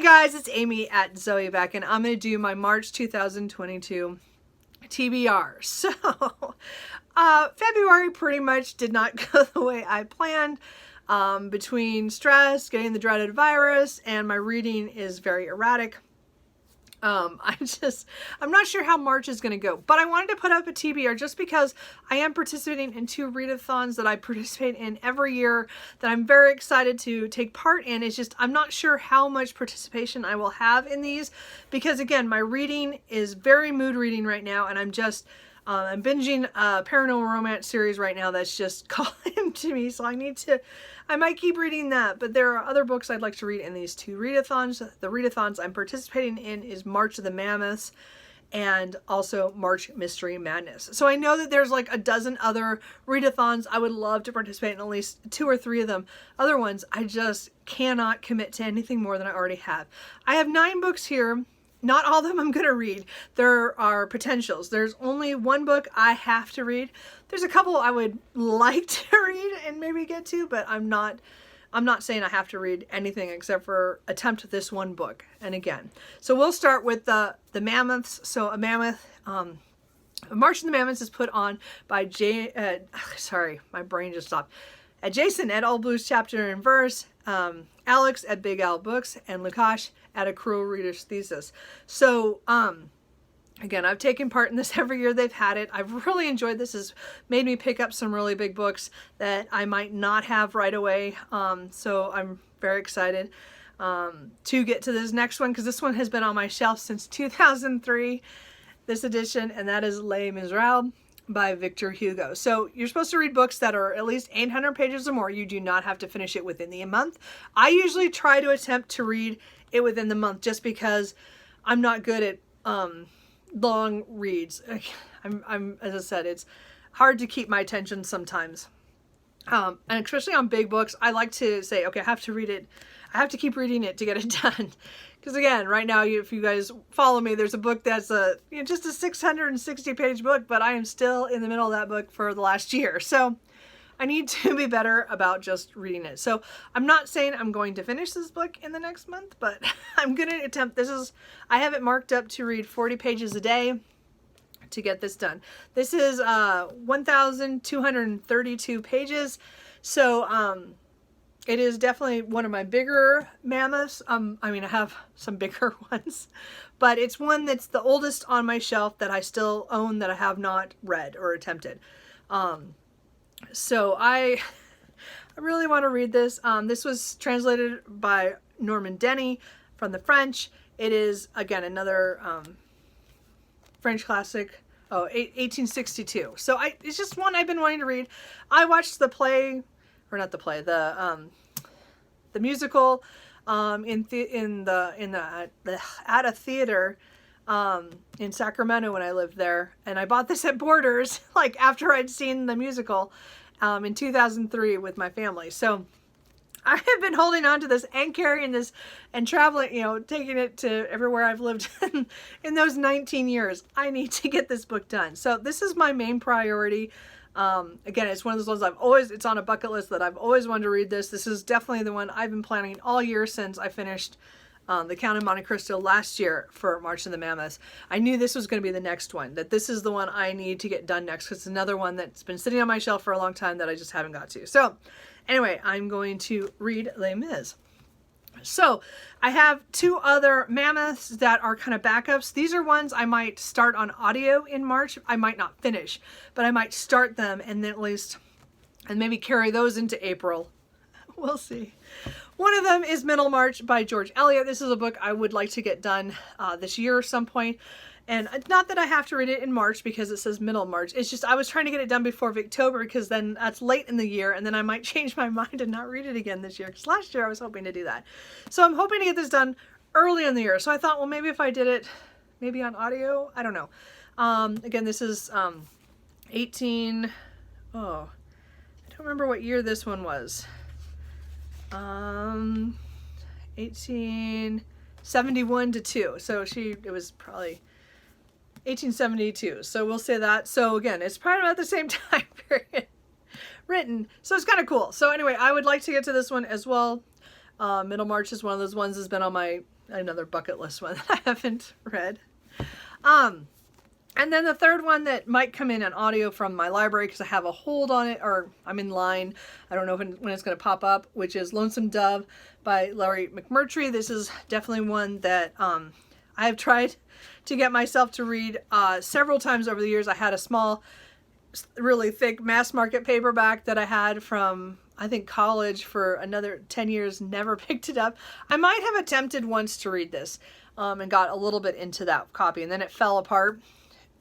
Hey guys, it's Amy at Zoe back, and I'm going to do my March 2022 TBR. So, February pretty much did not go the way I planned. Between stress, getting the dreaded virus, and my reading is very erratic. I'm not sure how March is going to go, but I wanted to put up a TBR just because I am participating in 2 readathons that I participate in every year that I'm very excited to take part in. It's just, I'm not sure how much participation I will have in these because again, my reading is very mood reading right now, and I'm I'm binging a paranormal romance series right now that's just calling to me, so I might keep reading that, but there are other books I'd like to read in these 2 readathons. The readathons I'm participating in is March of the Mammoths and also March Mystery Madness. So I know that there's like a dozen other readathons. I would love to participate in at least 2 or 3 of them. Other ones, I just cannot commit to anything more than I already have. I have 9 books here. Not all of them I'm going to read. There are potentials. There's only 1 book I have to read. There's a couple I would like to read and maybe get to, but I'm not saying I have to read anything except for attempt this 1 book. And again, so we'll start with the Mammoths. So a mammoth, March of the Mammoths is put on by sorry, my brain just stopped. Jason at All Blues Chapter and Verse, Alex at Big Al Books, and Lukas at A Cruel Reader's Thesis. So, again, I've taken part in this every year they've had it. I've really enjoyed this. It's made me pick up some really big books that I might not have right away. So I'm very excited to get to this next one because this one has been on my shelf since 2003, this edition, and that is Les Miserables by Victor Hugo. So you're supposed to read books that are at least 800 pages or more. You do not have to finish it within the month. I usually try to attempt to read it within the month just because I'm not good at long reads. I'm as I said, it's hard to keep my attention sometimes. And especially on big books, I like to say, okay, I have to read it. I have to keep reading it to get it done. Because again, right now, if you guys follow me, there's a book that's just a 660 page book, but I am still in the middle of that book for the last year. So I need to be better about just reading it. So I'm not saying I'm going to finish this book in the next month, but I'm going to attempt. I have it marked up to read 40 pages a day to get this done. This is 1,232 pages. So it is definitely one of my bigger mammoths. I mean, I have some bigger ones, but it's one that's the oldest on my shelf that I still own that I have not read or attempted. So I really want to read this. This was translated by Norman Denny from the French. It is, again, another French classic. 1862. So it's just one I've been wanting to read. I watched the play, or not the play, the musical at a theater in Sacramento when I lived there, and I bought this at Borders like after I'd seen the musical in 2003 with my family. So I have been holding on to this and carrying this and traveling, taking it to everywhere I've lived in those 19 years. I need to get this book done. So this is my main priority. Again, it's one of those ones it's on a bucket list that I've always wanted to read this. This is definitely the one I've been planning all year since I finished The Count of Monte Cristo last year for March of the Mammoths. I knew this was going to be the next one, that this is the one I need to get done next because it's another one that's been sitting on my shelf for a long time that I just haven't got to. So anyway, I'm going to read Les Mis. So I have 2 other mammoths that are kind of backups. These are ones I might start on audio in March. I might not finish, but I might start them and then and maybe carry those into April. We'll see. One of them is Middlemarch by George Eliot. This is a book I would like to get done this year at some point. And not that I have to read it in March because it says Middlemarch. It's just I was trying to get it done before Victober because then that's late in the year and then I might change my mind and not read it again this year. Because last year I was hoping to do that. So I'm hoping to get this done early in the year. So I thought, well, maybe if I did it maybe on audio, I don't know. Again, this is 18... I don't remember what year this one was. 1871 to 2. So it was probably 1872. So we'll say that. So again, it's probably about the same time period written. So it's kind of cool. So anyway, I would like to get to this one as well. Middlemarch is one of those ones that's been on my another bucket list one that I haven't read. And then the third one that might come in an audio from my library because I have a hold on it, or I'm in line. I don't know when it's going to pop up, which is Lonesome Dove by Larry McMurtry. This is definitely one that I've tried to get myself to read several times over the years. I had a small, really thick mass market paperback that I had from, I think, college for another 10 years, never picked it up. I might have attempted once to read this and got a little bit into that copy, and then it fell apart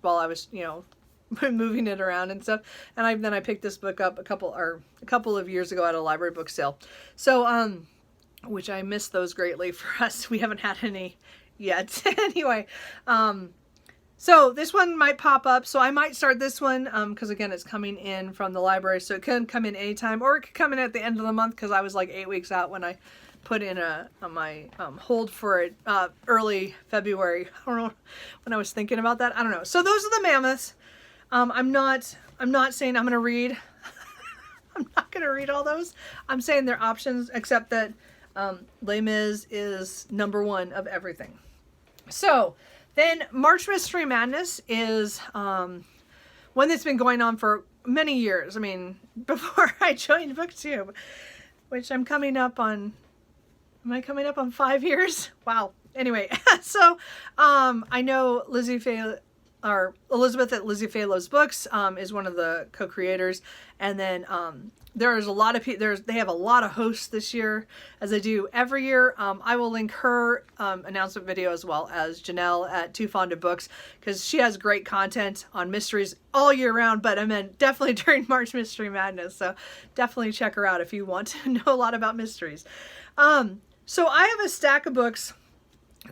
while I was, moving it around and stuff. And then I picked this book up a couple of years ago at a library book sale. So, which I miss those greatly for us. We haven't had any yet. Anyway, so this one might pop up. So I might start this one because again, it's coming in from the library. So it can come in anytime, or it could come in at the end of the month because I was like 8 weeks out when I put in my hold for it early February. I don't know when I was thinking about that. I don't know. So those are the Mammoths. I'm not saying I'm gonna read. I'm not gonna read all those. I'm saying they're options, except that Les Mis is #1 of everything. So then March Mystery Madness is one that's been going on for many years. I mean, before I joined BookTube, which I'm coming up on. Am I coming up on 5 years? Wow. Anyway, so I know Elizabeth at Lizzie Fay Loves Books is one of the co-creators, and then there's a lot of people. They have a lot of hosts this year, as they do every year. I will link her announcement video as well as Janelle at Too Fond of Books, because she has great content on mysteries all year round, but I meant definitely during March Mystery Madness. So definitely check her out if you want to know a lot about mysteries. So I have a stack of books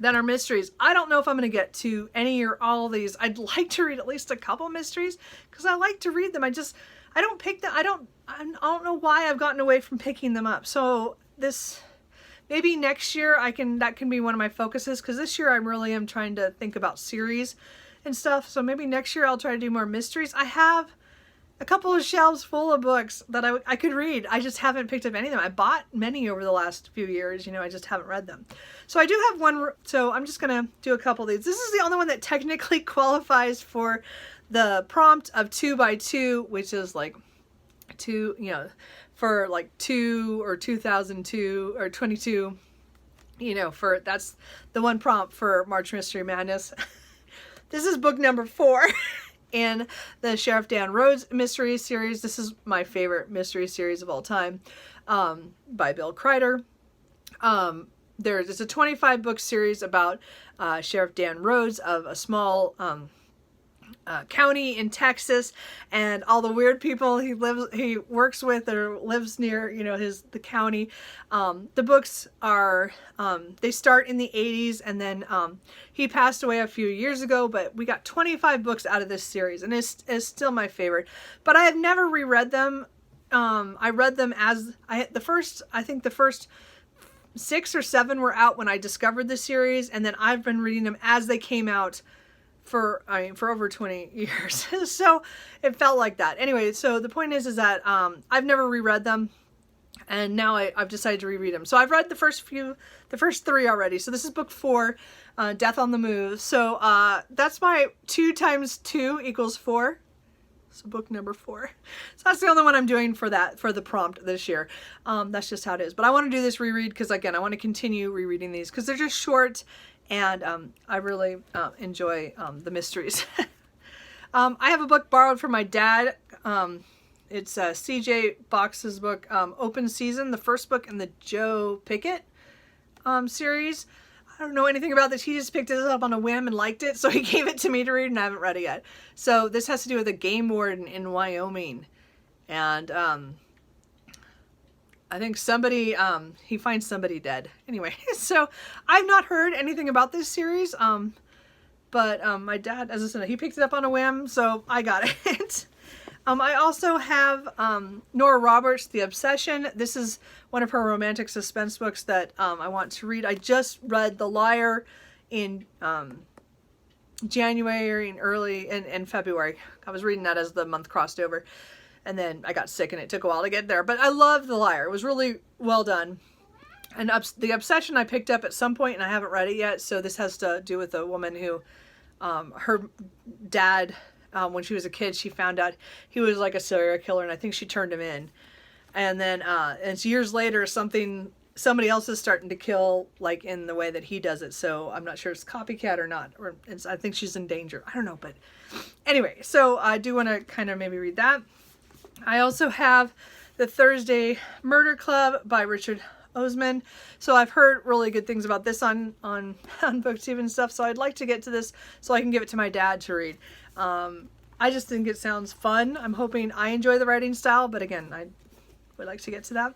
that are mysteries. I don't know if I'm going to get to any or all of these. I'd like to read at least a couple mysteries because I like to read them. I don't pick them. I don't know why I've gotten away from picking them up. So maybe next year that can be one of my focuses, because this year I really am trying to think about series and stuff. So maybe next year I'll try to do more mysteries. I have a couple of shelves full of books that I could read. I just haven't picked up any of them. I bought many over the last few years, I just haven't read them. So I do have one, so I'm just going to do a couple of these. This is the only one that technically qualifies for the prompt of 2 by 2, which is like 2, for like 2 or 2002 or 22, that's the one prompt for March Mystery Madness. This is book number 4. In the Sheriff Dan Rhodes mystery series. This is my favorite mystery series of all time, by Bill Kreider. It's a 25 book series about Sheriff Dan Rhodes of a small county in Texas, and all the weird people he works with or lives near, the county. The books are, they start in the 80s, and then he passed away a few years ago, but we got 25 books out of this series, and it's still my favorite. But I have never reread them. I read them the first 6 or 7 were out when I discovered the series, and then I've been reading them as they came out for over 20 years. So it felt like that. Anyway, so the point is that I've never reread them, and now I've decided to reread them. So I've read the first 3 already. So this is book 4, Death on the Move. So that's my 2 times 2 equals 4. So book number 4. So that's the only one I'm doing for the prompt this year. That's just how it is. But I want to do this reread because, again, I want to continue rereading these because they're just short, and I really enjoy the mysteries. I have a book borrowed from my dad. It's CJ Box's book, Open Season, the first book in the Joe Pickett series. I don't know anything about this. He just picked it up on a whim and liked it, so he gave it to me to read, and I haven't read it yet. So this has to do with a game warden in Wyoming. And I think he finds somebody dead. Anyway, so I've not heard anything about this series, but my dad, as I said, he picked it up on a whim, so I got it. I also have Nora Roberts' The Obsession. This is one of her romantic suspense books that I want to read. I just read The Liar in January and early in February. I was reading that as the month crossed over. And then I got sick and it took a while to get there. But I love The Liar. It was really well done. And The Obsession I picked up at some point, and I haven't read it yet. So this has to do with a woman who, her dad, when she was a kid, she found out he was like a serial killer, and I think she turned him in. And then it's years later, somebody else is starting to kill, like in the way that he does it. So I'm not sure it's copycat or not, or I think she's in danger. I don't know, but anyway, so I do want to kind of maybe read that. I also have The Thursday Murder Club by Richard Oseman. So I've heard really good things about this on BookTube and stuff. So I'd like to get to this so I can give it to my dad to read. I just think it sounds fun. I'm hoping I enjoy the writing style, but again, I would like to get to that.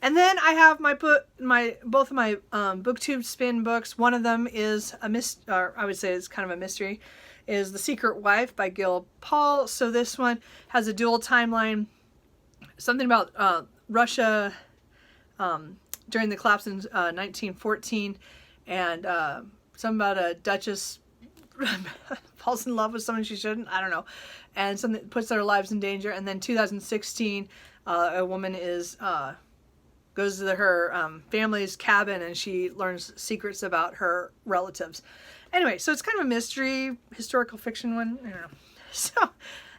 And then I have both of my BookTube spin books. One of them is I would say it's kind of a mystery, is The Secret Wife by Gil Paul. So this one has a dual timeline, something about Russia during the collapse in 1914, and something about a duchess falls in love with someone she shouldn't, I don't know, and something that puts their lives in danger. And then 2016, a woman goes to her family's cabin, and she learns secrets about her relatives. Anyway, so it's kind of a mystery, historical fiction one. I don't know. So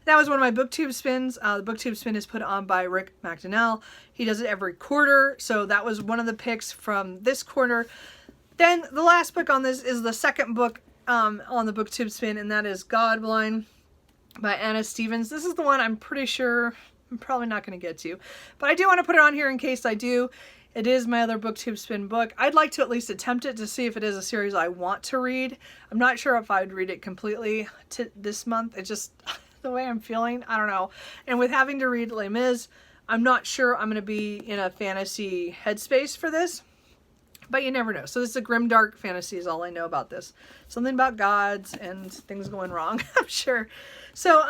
that was one of my BookTube spins. The BookTube spin is put on by Rick McDonnell. He does it every quarter, so that was one of the picks from this quarter. Then the last book on this is the second book on the BookTube spin, and that is Godblind by Anna Stevens. This is the one I'm pretty sure I'm probably not going to get to, but I do want to put it on here in case I do. It is my other BookTube spin book. I'd like to at least attempt it to see if it is a series I want to read. I'm not sure if I'd read it completely this month. It's just the way I'm feeling. I don't know. And with having to read Les Mis, I'm not sure I'm going to be in a fantasy headspace for this. But you never know. So this is a grimdark fantasy is all I know about this. Something about gods and things going wrong, I'm sure. So,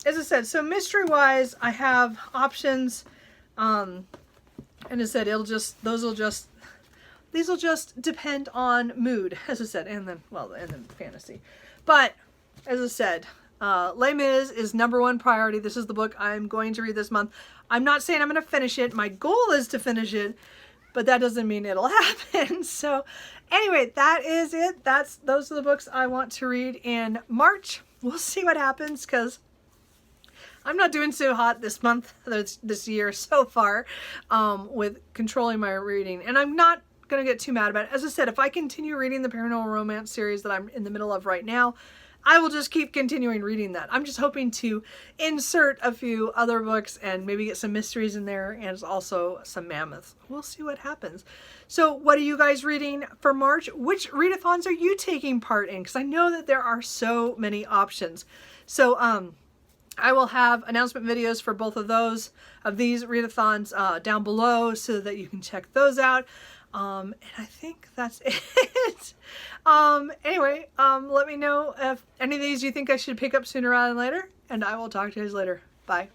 as I said, so mystery-wise, I have options. And as I said, these will just depend on mood, as I said, and then fantasy. But, as I said, Les Mis is #1 priority. This is the book I'm going to read this month. I'm not saying I'm going to finish it. My goal is to finish it, but that doesn't mean it'll happen. So anyway, that is it. Those are the books I want to read in March. We'll see what happens, because I'm not doing so hot this month, this year so far, with controlling my reading. And I'm not going to get too mad about it. As I said, if I continue reading the paranormal romance series that I'm in the middle of right now, I will just keep continuing reading that. I'm just hoping to insert a few other books and maybe get some mysteries in there, and also some Mammoths. We'll see what happens. So what are you guys reading for March? Which readathons are you taking part in? Because I know that there are so many options. So I will have announcement videos for both of these readathons down below, so that you can check those out. And I think that's it. Anyway, let me know if any of these you think I should pick up sooner rather than later, and I will talk to you guys later. Bye.